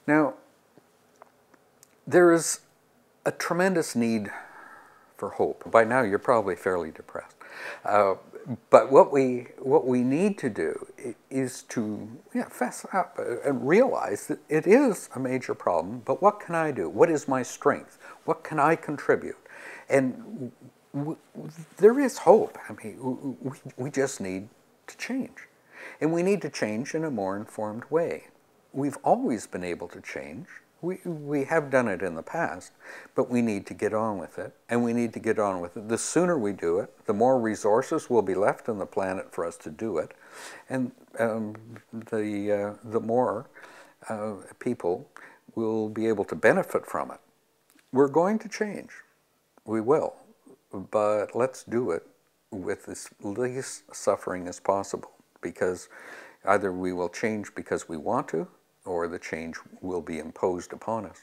Now, there is a tremendous need for hope. By now, you're probably fairly depressed. But what we need to do is to fess up and realize that it is a major problem. But what can I do? What is my strength? What can I contribute? And there is hope. I mean, we just need to change, and we need to change in a more informed way. We've always been able to change. We have done it in the past, but we need to get on with it, and we need to get on with it. The sooner we do it, the more resources will be left on the planet for us to do it, and the more people will be able to benefit from it. We're going to change. We will, but let's do it with as least suffering as possible, because either we will change because we want to, or the change will be imposed upon us.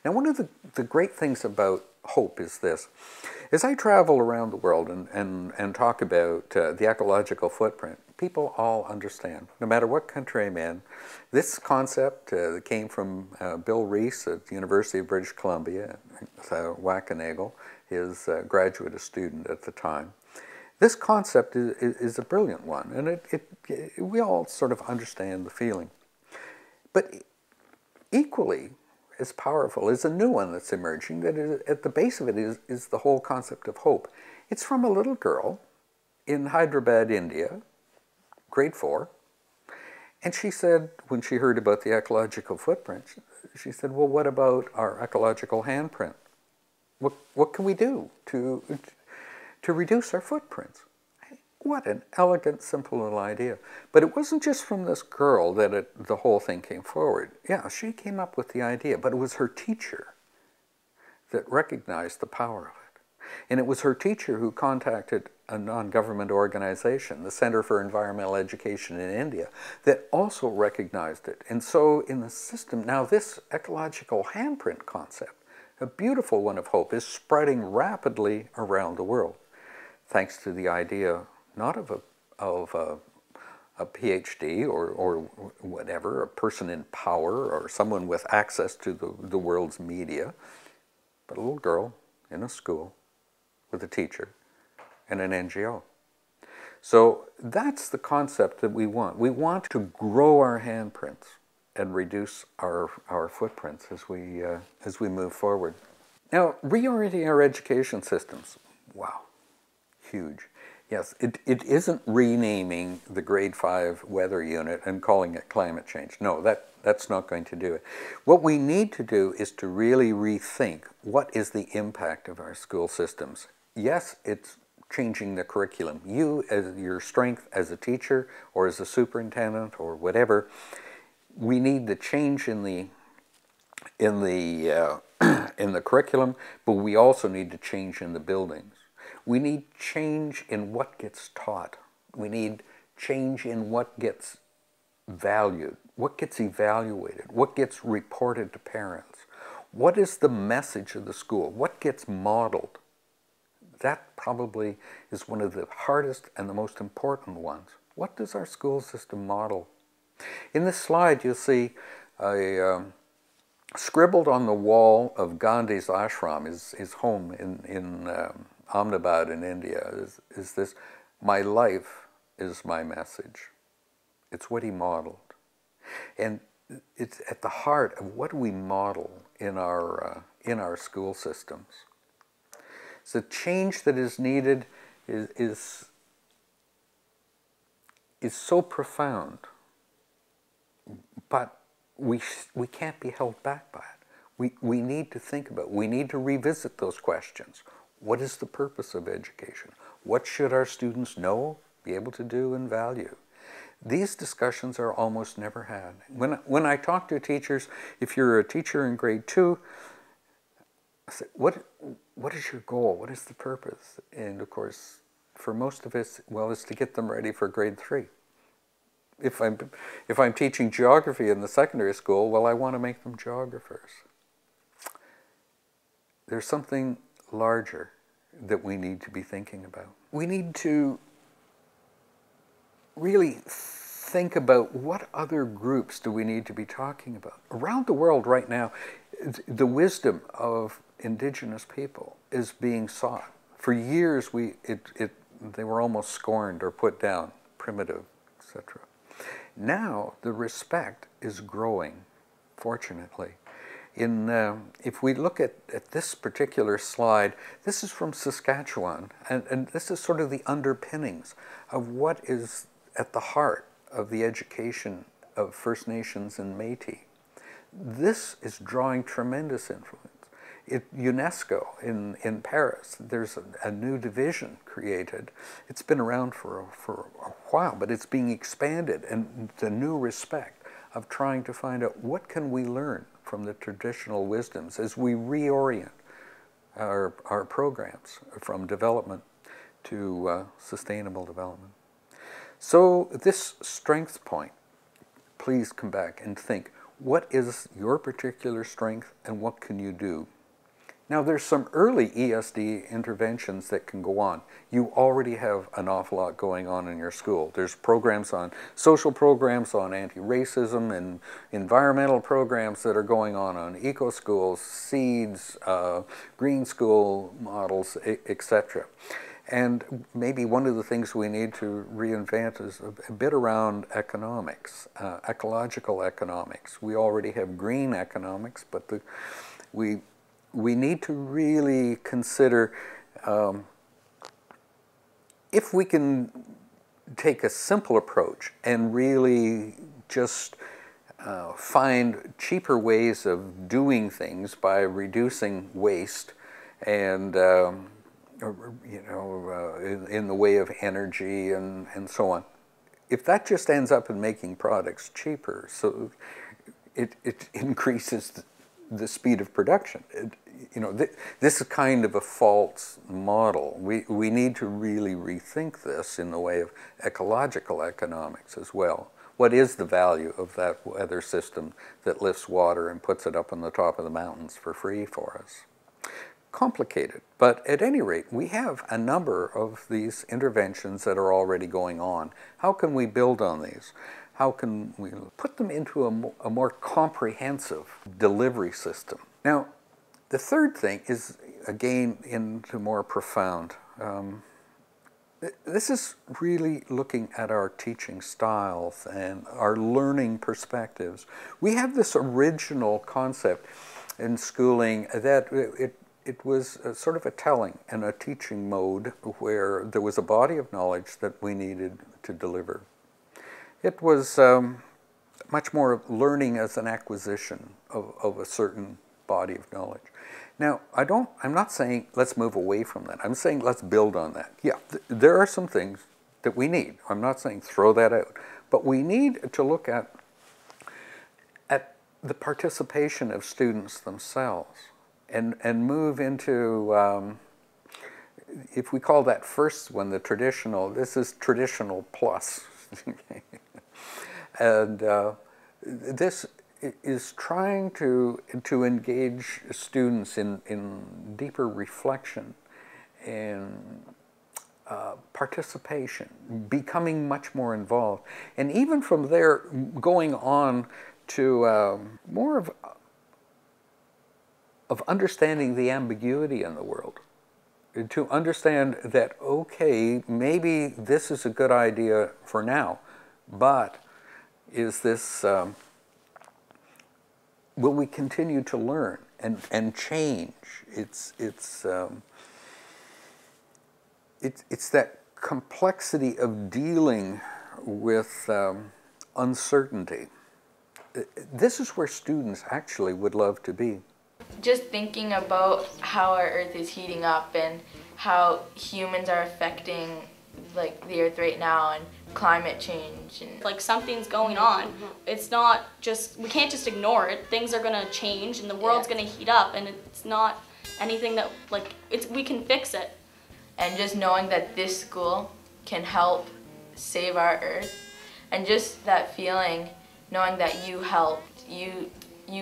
Now, one of the great things about hope is this. As I travel around the world and talk about the ecological footprint, people all understand, no matter what country I'm in, this concept that came from Bill Reese at the University of British Columbia, Wackanagle, his graduate student at the time. This concept is a brilliant one, and we all sort of understand the feeling. But equally as powerful is a new one that's emerging, that is, at the base of it is the whole concept of hope. It's from a little girl in Hyderabad, India, grade 4, and she said, when she heard about the ecological footprint, she said, well, what about our ecological handprint? What can we do to reduce our footprints? What an elegant, simple little idea. But it wasn't just from this girl that the whole thing came forward. Yeah, she came up with the idea, but it was her teacher that recognized the power of it. And it was her teacher who contacted a non-government organization, the Center for Environmental Education in India, that also recognized it. And so in the system, now this ecological handprint concept, a beautiful one of hope, is spreading rapidly around the world, thanks to the idea not of a PhD or whatever, a person in power or someone with access to the world's media, but a little girl in a school with a teacher and an NGO. So that's the concept that we want. We want to grow our handprints and reduce our footprints as we move forward. Now, reorienting our education systems, wow, huge. Yes, it isn't renaming the grade 5 weather unit and calling it climate change. No, that's not going to do it. What we need to do is to really rethink what is the impact of our school systems. Yes, it's changing the curriculum. You, as your strength as a teacher or as a superintendent or whatever, we need the change in the curriculum, but we also need to change in the buildings. We need change in what gets taught. We need change in what gets valued, what gets evaluated, what gets reported to parents. What is the message of the school? What gets modeled? That probably is one of the hardest and the most important ones. What does our school system model? In this slide, you'll see scribbled on the wall of Gandhi's ashram, his home in Ahmedabad in India, is this: my life is my message. It's what he modeled. And it's at the heart of what we model in our school systems. So change that is needed is so profound, but we can't be held back by it. We need to think about it. We need to revisit those questions. What is the purpose of education? What should our students know, be able to do, and value? These discussions are almost never had. When I talk to teachers, if you're a teacher in grade 2, I say, what is your goal? What is the purpose? And of course, for most of us, well, it's to get them ready for grade 3. If I'm teaching geography in the secondary school, well, I want to make them geographers. There's something larger that we need to be thinking about. We need to really think about what other groups do we need to be talking about. Around the world right now, the wisdom of indigenous people is being sought. For years, they were almost scorned or put down, primitive, etc. Now, the respect is growing, fortunately. If we look at this particular slide, this is from Saskatchewan, and this is sort of the underpinnings of what is at the heart of the education of First Nations and Métis. This is drawing tremendous influence. UNESCO in Paris, there's a new division created. It's been around for a while, but it's being expanded, and the new respect of trying to find out what can we learn from the traditional wisdoms as we reorient our programs from development to sustainable development. So this strength point, please come back and think, what is your particular strength and what can you do? Now there's some early ESD interventions that can go on. You already have an awful lot going on in your school. There's programs on, social programs on anti-racism and environmental programs that are going on eco-schools, seeds, green school models, etc. And maybe one of the things we need to reinvent is a bit around economics, ecological economics. We already have green economics, but we need to really consider if we can take a simple approach and really just find cheaper ways of doing things by reducing waste and in the way of energy and so on. If that just ends up in making products cheaper, so it increases the speed of production. This is kind of a false model. We need to really rethink this in the way of ecological economics as well. What is the value of that weather system that lifts water and puts it up on the top of the mountains for free for us? Complicated, but at any rate, we have a number of these interventions that are already going on. How can we build on these? How can we put them into a more comprehensive delivery system? Now, the third thing is, again, into more profound. This is really looking at our teaching styles and our learning perspectives. We have this original concept in schooling that it was sort of a telling and a teaching mode where there was a body of knowledge that we needed to deliver. It was much more learning as an acquisition of a certain body of knowledge. Now, I'm not saying let's move away from that. I'm saying let's build on that. Yeah, there are some things that we need. I'm not saying throw that out. But we need to look at the participation of students themselves and move into, if we call that first one the traditional, this is traditional plus. And this is trying to engage students in deeper reflection and participation, becoming much more involved. And even from there, going on to more of understanding the ambiguity in the world. To understand that, okay, maybe this is a good idea for now, but is this, will we continue to learn and change? It's that complexity of dealing with uncertainty. This is where students actually would love to be. Just thinking about how our Earth is heating up and how humans are affecting the Earth right now and climate change and something's going on. It's not just, we can't just ignore it. Things are gonna change and the world's gonna heat up, and it's not anything that we can fix it. And just knowing that this school can help save our Earth, and just that feeling, knowing that you helped, you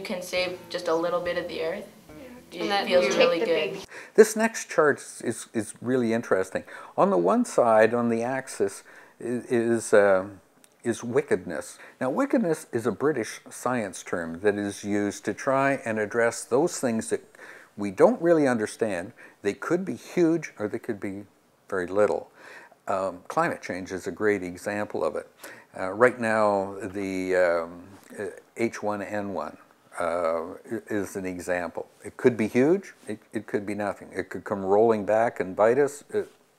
can save just a little bit of the Earth. It feels really good. This next chart is really interesting. On the one side, on the axis, is is wickedness. Now, wickedness is a British science term that is used to try and address those things that we don't really understand. They could be huge or they could be very little. Climate change is a great example of it. Right now, the H1N1 is an example. It could be huge, it could be nothing. It could come rolling back and bite us.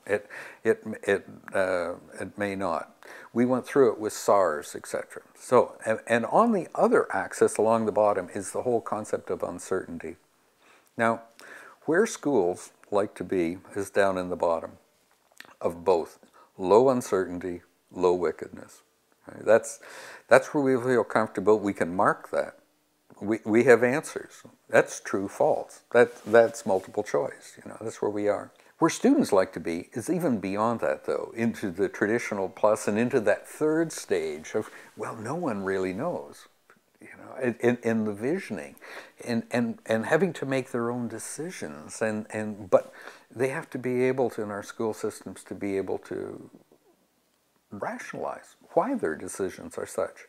It may not. We went through it with SARS, etc. So, and on the other axis along the bottom is the whole concept of uncertainty. Now, where schools like to be is down in the bottom of both low uncertainty, low wickedness. Right? That's where we feel comfortable. We can mark that. We have answers. That's true, false. That's multiple choice. You know, that's where we are. Where students like to be is even beyond that, though, into the traditional plus and into that third stage of, well, no one really knows, you know, in the visioning, and having to make their own decisions, but they have to be able to, in our school systems, to be able to rationalize why their decisions are such.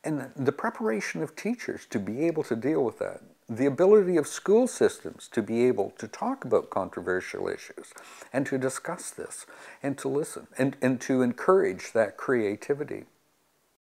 And the preparation of teachers to be able to deal with that, the ability of school systems to be able to talk about controversial issues and to discuss this and to listen and to encourage that creativity